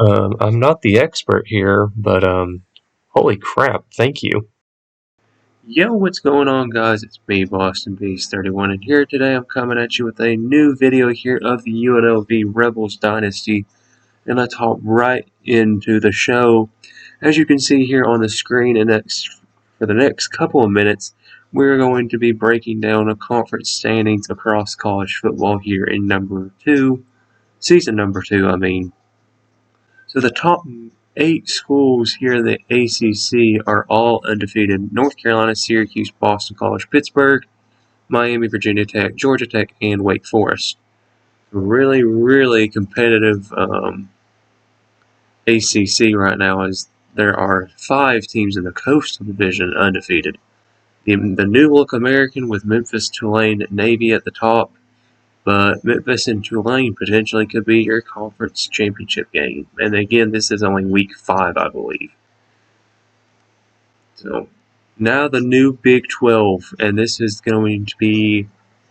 I'm not the expert here, but holy crap, thank you. Yo, what's going on, guys? It's me, Boston Beast 31, and here today I'm coming at you with a new video here of the UNLV Rebels Dynasty, and let's hop right into the show. As you can see here on the screen, for the next couple of minutes, we're going to be breaking down the conference standings across college football here in season number 2, I mean. So the top 8 schools here in the ACC are all undefeated: North Carolina, Syracuse, Boston College, Pittsburgh, Miami, Virginia Tech, Georgia Tech, and Wake Forest. Really, really competitive ACC right now, as there are 5 teams in the Coastal Division undefeated. The new look American with Memphis, Tulane, Navy at the top, but Memphis and Tulane potentially could be your conference championship game. And again, this is only week 5, I believe. So now the new Big 12, and this is going to be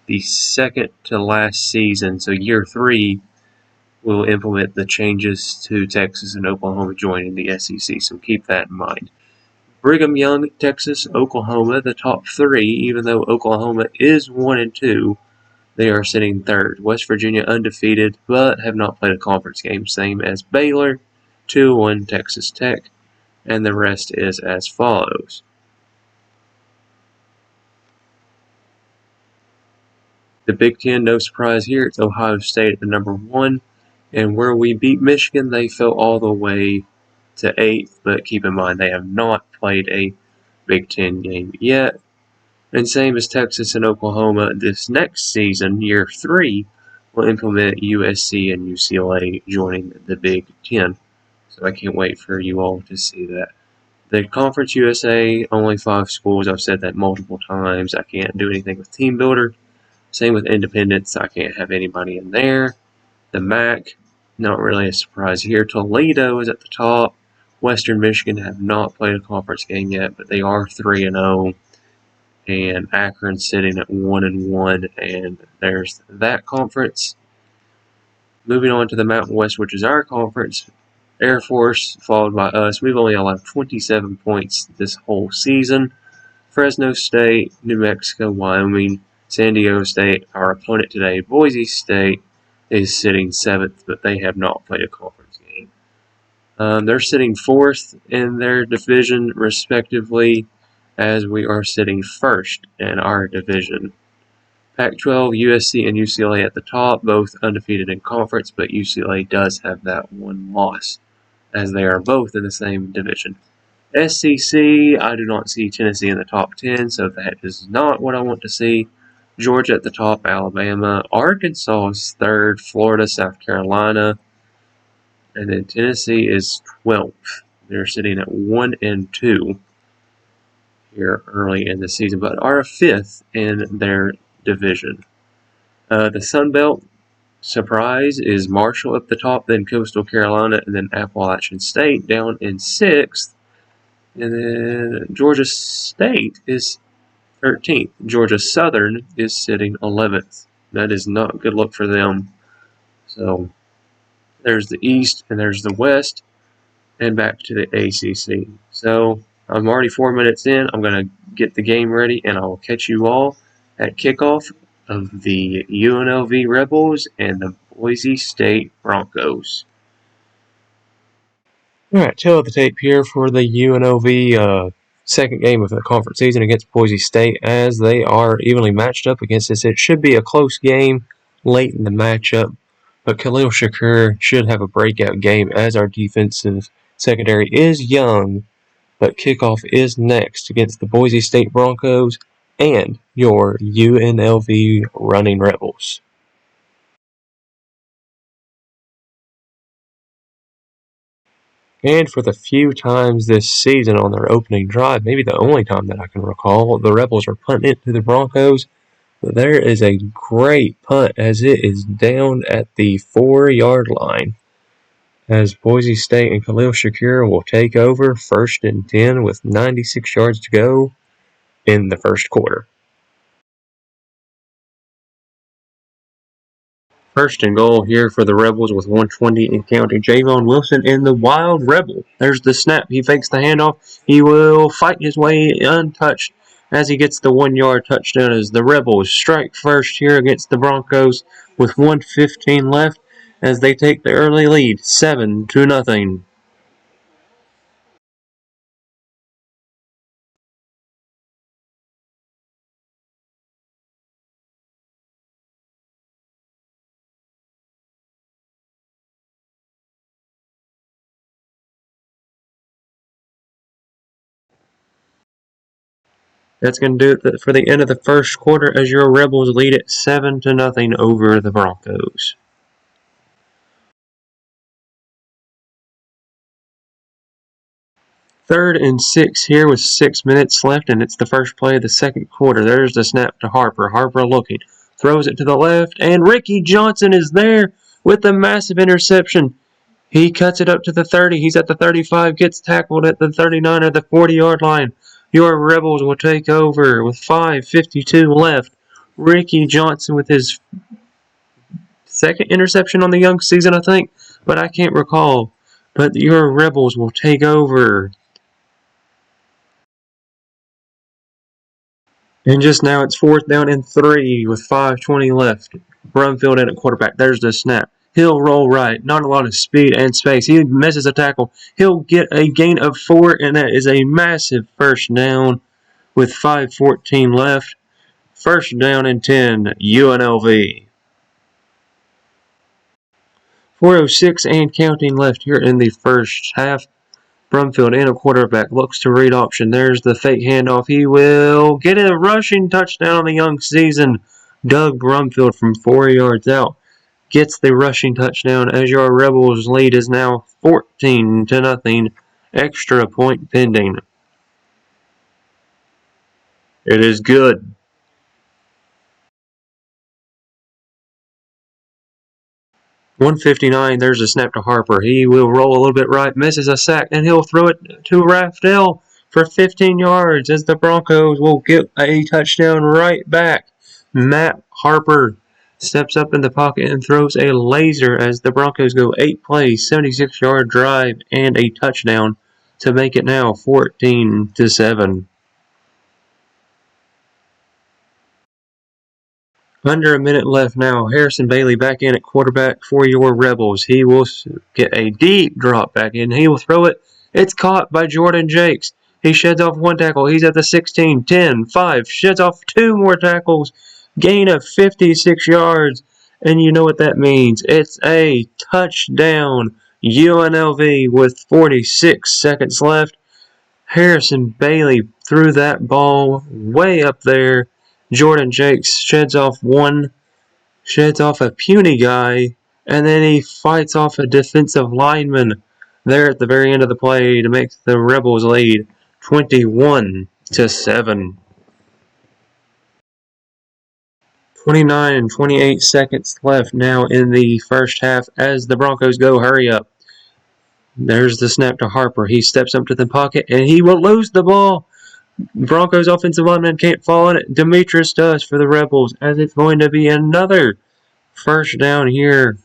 the second to last season. So year 3 will implement the changes to Texas and Oklahoma joining the SEC. So keep that in mind. Brigham Young, Texas, Oklahoma, the top 3, even though Oklahoma is 1-2. They are sitting 3rd. West Virginia undefeated, but have not played a conference game, same as Baylor, 2-1 Texas Tech, and the rest is as follows. The Big Ten, no surprise here, it's Ohio State at the number 1, and where we beat Michigan, they fell all the way to 8th, but keep in mind they have not played a Big Ten game yet. And same as Texas and Oklahoma, this next season, year 3, will implement USC and UCLA joining the Big Ten. So I can't wait for you all to see that. The Conference USA, only 5 schools. I've said that multiple times. I can't do anything with Team Builder. Same with Independence. I can't have anybody in there. The MAC, not really a surprise here. Toledo is at the top. Western Michigan have not played a conference game yet, but they are 3-0. And Akron sitting at 1-1, and there's that conference. Moving on to the Mountain West, which is our conference. Air Force, followed by us. We've only allowed 27 points this whole season. Fresno State, New Mexico, Wyoming, San Diego State, our opponent today, Boise State, is sitting 7th, but they have not played a conference game. They're sitting 4th in their division, respectively, as we are sitting 1st in our division. Pac-12, USC and UCLA at the top, both undefeated in conference, but UCLA does have that one loss, as they are both in the same division. SEC, I do not see Tennessee in the top 10, so that is not what I want to see. Georgia at the top, Alabama. Arkansas is 3rd, Florida, South Carolina, and then Tennessee is 12th. They're sitting at 1-2. Here early in the season, but are 5th in their division. The Sun Belt, surprise, is Marshall at the top, then Coastal Carolina, and then Appalachian State down in 6th. And then Georgia State is 13th. Georgia Southern is sitting 11th. That is not a good look for them. So there's the East and there's the West, and back to the ACC. So I'm already 4 minutes in. I'm going to get the game ready, and I'll catch you all at kickoff of the UNLV Rebels and the Boise State Broncos. Alright, tail of the tape here for the UNLV second game of the conference season against Boise State, as they are evenly matched up against us. It should be a close game late in the matchup, but Khalil Shakur should have a breakout game, as our defensive secondary is young. But kickoff is next against the Boise State Broncos and your UNLV Running Rebels. And for the few times this season on their opening drive, maybe the only time that I can recall, the Rebels are punting it to the Broncos. But there is a great punt as it is down at the 4-yard line, as Boise State and Khalil Shakur will take over 1st and 10 with 96 yards to go in the first quarter. First and goal here for the Rebels with 120 and counting. Javon Wilson in the Wild Rebel. There's the snap. He fakes the handoff. He will fight his way untouched as he gets the 1-yard touchdown as the Rebels strike first here against the Broncos with 1:15 left as they take the early lead 7-0. That's going to do it for the end of the first quarter as your Rebels lead it 7-0 over the Broncos. Third and 6 here with 6 minutes left, and it's the first play of the second quarter. There's the snap to Harper. Harper looking. Throws it to the left, and Ricky Johnson is there with a massive interception. He cuts it up to the 30. He's at the 35, gets tackled at the 39 or the 40-yard line. Your Rebels will take over with 5:52 left. Ricky Johnson with his second interception on the young season, I think, but I can't recall. But your Rebels will take over. And just now it's 4th down and 3 with 5:20 left. Brumfield in at quarterback. There's the snap. He'll roll right. Not a lot of speed and space. He misses a tackle. He'll get a gain of 4, and that is a massive first down with 5:14 left. First down and 10, UNLV. 4:06 and counting left here in the first half. Brumfield in a quarterback looks to read option. There's the fake handoff. He will get a rushing touchdown on the young season. Doug Brumfield from 4 yards out gets the rushing touchdown as your Rebels lead is now 14-0. Extra point pending. It is good. 1:59, there's a snap to Harper. He will roll a little bit right, misses a sack, and he'll throw it to Rafdell for 15 yards as the Broncos will get a touchdown right back. Matt Harper steps up in the pocket and throws a laser as the Broncos go 8 plays, 76-yard drive, and a touchdown to make it now 14-7. Under a minute left now. Harrison Bailey back in at quarterback for your Rebels. He will get a deep drop back in. He will throw it. It's caught by Jordan Jakes. He sheds off 1 tackle. He's at the 16, 10, 5. Sheds off 2 more tackles. Gain of 56 yards. And you know what that means. It's a touchdown. UNLV with 46 seconds left. Harrison Bailey threw that ball way up there. Jordan Jakes sheds off a puny guy, and then he fights off a defensive lineman there at the very end of the play to make the Rebels lead 21-7. 29 and 28 seconds left now in the first half as the Broncos go hurry up. There's the snap to Harper. He steps up to the pocket, and he will lose the ball. Broncos offensive lineman can't fall on it. Demetrius does for the Rebels as it's going to be another first down here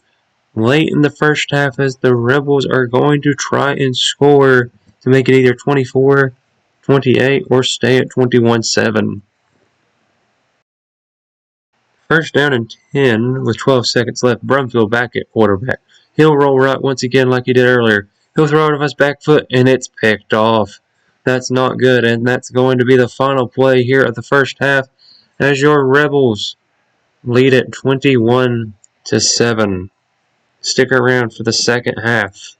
late in the first half as the Rebels are going to try and score to make it either 24-28 or stay at 21-7. First down and 10 with 12 seconds left. Brumfield back at quarterback. He'll roll right once again like he did earlier. He'll throw it off his back foot and it's picked off. That's not good, and that's going to be the final play here of the first half as your Rebels lead at 21-7. Stick around for the second half.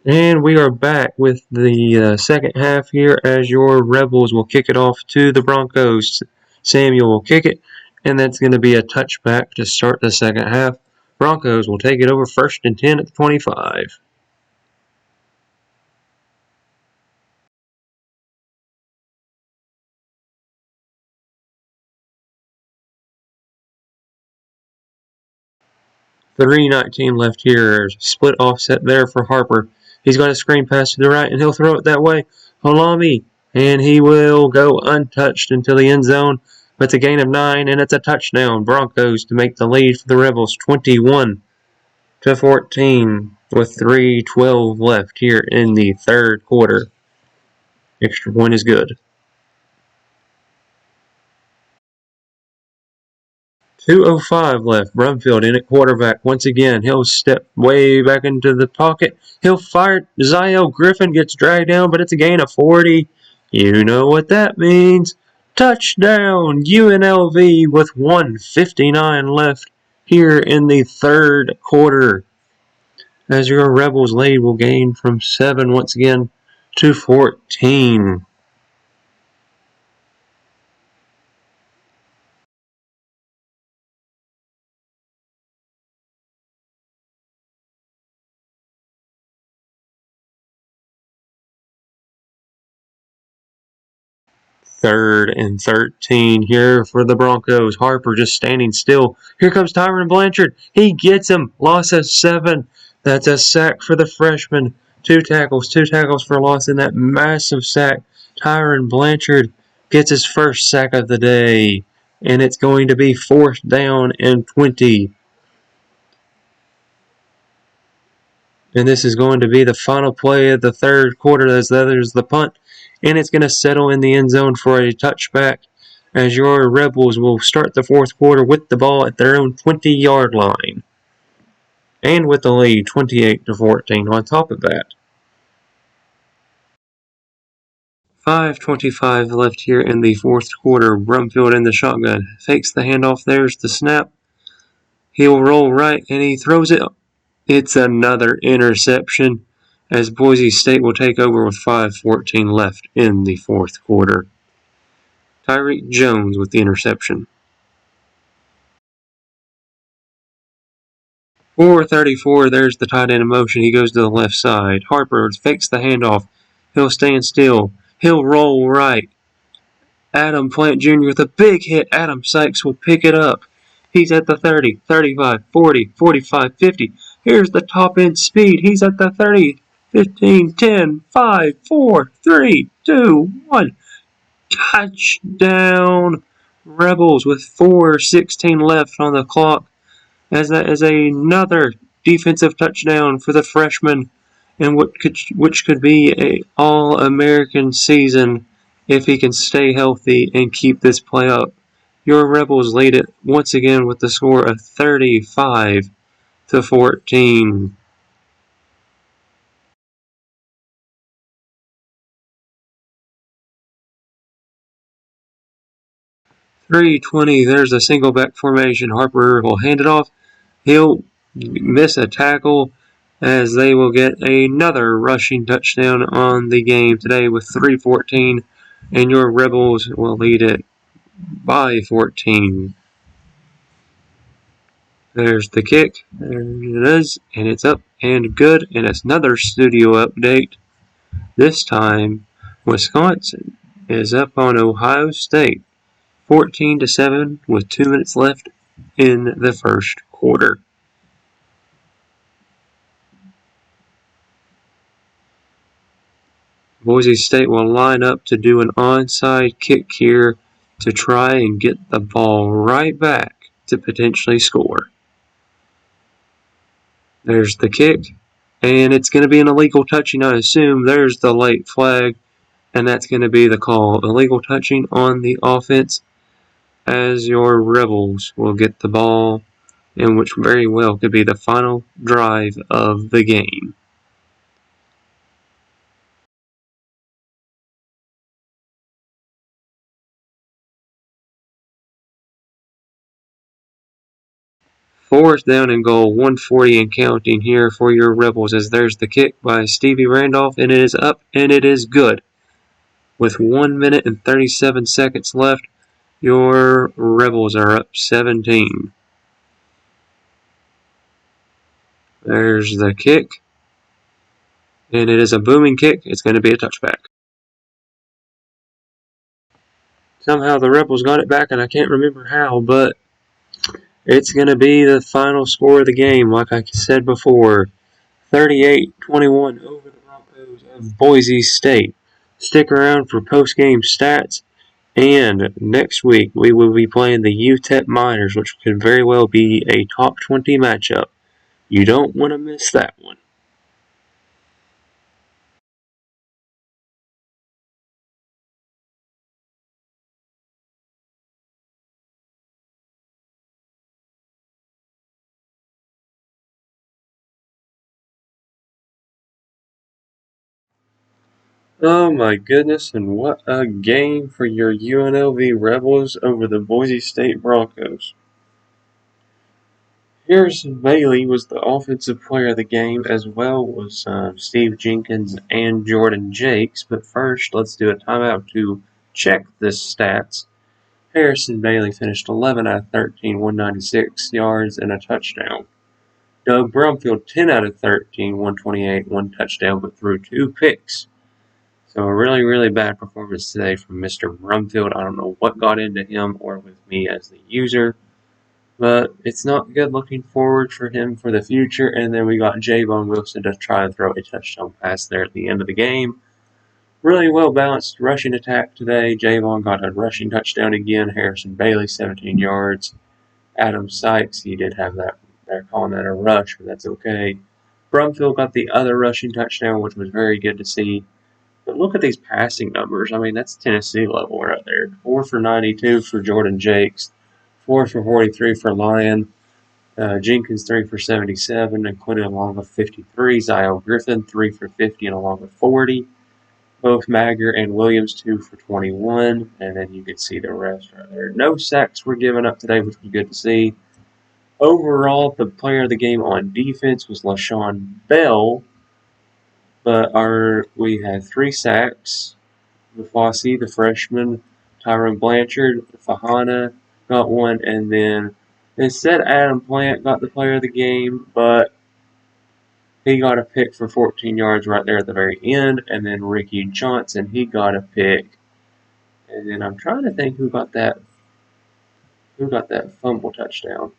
And we are back with the second half here as your Rebels will kick it off to the Broncos. Samuel will kick it, and that's going to be a touchback to start the second half. Broncos will take it over 1st and 10 at the 25. .319 left here. Split offset there for Harper. He's going to screen pass to the right, and he'll throw it that way. Halami, and he will go untouched until the end zone. It's a gain of 9, and it's a touchdown. Broncos to make the lead for the Rebels 21-14 with 3:12 left here in the third quarter. Extra point is good. 2:05 left. Brumfield in at quarterback once again. He'll step way back into the pocket. He'll fire. Ziel Griffin gets dragged down, but it's a gain of 40. You know what that means. Touchdown, UNLV with 1:59 left here in the third quarter. As your Rebels lead will gain from 7 once again to 14. Third and 13 here for the Broncos. Harper just standing still. Here comes Tyron Blanchard. He gets him. Loss of 7. That's a sack for the freshman. 2 tackles for loss in that massive sack. Tyron Blanchard gets his first sack of the day. And it's going to be 4th down and 20. And this is going to be the final play of the third quarter as there's the punt. And it's going to settle in the end zone for a touchback as your Rebels will start the fourth quarter with the ball at their own 20-yard line. And with the lead 28-14 on top of that. 5:25 left here in the fourth quarter. Brumfield in the shotgun. Fakes the handoff. There's the snap. He'll roll right and he throws it. It's another interception as Boise State will take over with 5:14 left in the fourth quarter. Tyreek Jones with the interception. 4:34, there's the tight end in motion. He goes to the left side. Harper fakes the handoff. He'll stand still. He'll roll right. Adam Plant Jr. with a big hit. Adam Sykes will pick it up. He's at the 30, 35, 40, 45, 50. Here's the top end speed. He's at the 30, 15, 10, 5, 4, 3, 2, 1. Touchdown, Rebels with 4:16 left on the clock. As that is another defensive touchdown for the freshman, and which could be a All-American season if he can stay healthy and keep this play up. Your Rebels lead it once again with the score of 35-14. 3:20, there's a single back formation. Harper will hand it off. He'll miss a tackle as they will get another rushing touchdown on the game today with 3:14, and your Rebels will lead it by 14. There's the kick. There it is, and it's up and good, and it's another studio update. This time, Wisconsin is up on Ohio State, 14-7 with 2 minutes left in the first quarter. Boise State will line up to do an onside kick here to try and get the ball right back to potentially score. There's the kick, and it's going to be an illegal touching, I assume. There's the late flag, and that's going to be the call. Illegal touching on the offense as your Rebels will get the ball, and which very well could be the final drive of the game. Fourth down and goal, 140 and counting here for your Rebels as there's the kick by Stevie Randolph, and it is up and it is good. With 1 minute and 37 seconds left, your Rebels are up 17. There's the kick, and it is a booming kick. It's going to be a touchback. Somehow the Rebels got it back, and I can't remember how, but it's going to be the final score of the game, like I said before. 38-21 over the Broncos of Boise State. Stick around for post-game stats And next week, we will be playing the UTEP Miners, which could very well be a top 20 matchup. You don't want to miss that one. Oh my goodness, and what a game for your UNLV Rebels over the Boise State Broncos. Harrison Bailey was the offensive player of the game, as well was Steve Jenkins and Jordan Jakes. But first, let's do a timeout to check the stats. Harrison Bailey finished 11 out of 13, 196 yards, and a touchdown. Doug Brumfield, 10 out of 13, 128, one touchdown, but threw 2 picks. So a really, really bad performance today from Mr. Brumfield. I don't know what got into him or with me as the user, but it's not good looking forward for him for the future. And then we got Javon Wilson to try and throw a touchdown pass there at the end of the game. Really well-balanced rushing attack today. Javon got a rushing touchdown again. Harrison Bailey, 17 yards. Adam Sykes, he did have that. They're calling that a rush, but that's okay. Brumfield got the other rushing touchdown, which was very good to see. But look at these passing numbers. I mean, that's Tennessee level right there. 4 for 92 for Jordan Jakes. 4 for 43 for Lyon. Jenkins, 3 for 77, including along with 53. Zyle Griffin, 3 for 50 and along with 40. Both Magger and Williams, 2 for 21. And then you can see the rest right there. No sacks were given up today, which was good to see. Overall, the player of the game on defense was LaShawn Bell, but we had 3 sacks. Fossey, the freshman, Tyrone Blanchard, Fahana got 1, and then instead Adam Plant got the player of the game, but he got a pick for 14 yards right there at the very end, and then Ricky Johnson, he got a pick. And then I'm trying to think who got that fumble touchdown.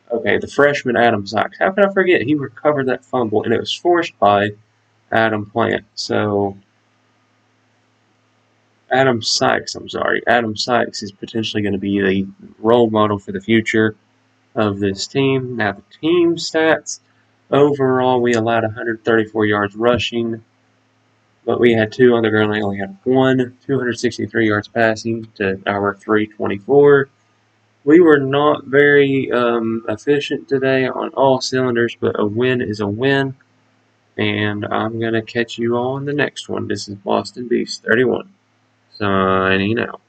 Okay, the freshman Adam Sykes. How could I forget? He recovered that fumble, and it was forced by Adam Plant. So Adam Sykes is potentially going to be the role model for the future of this team. Now, the team stats. Overall, we allowed 134 yards rushing, but we had 2 on the ground. We only had 1, 263 yards passing to our 324. We were not very efficient today on all cylinders, but a win is a win. And I'm going to catch you all in the next one. This is Boston Beast 31, signing out.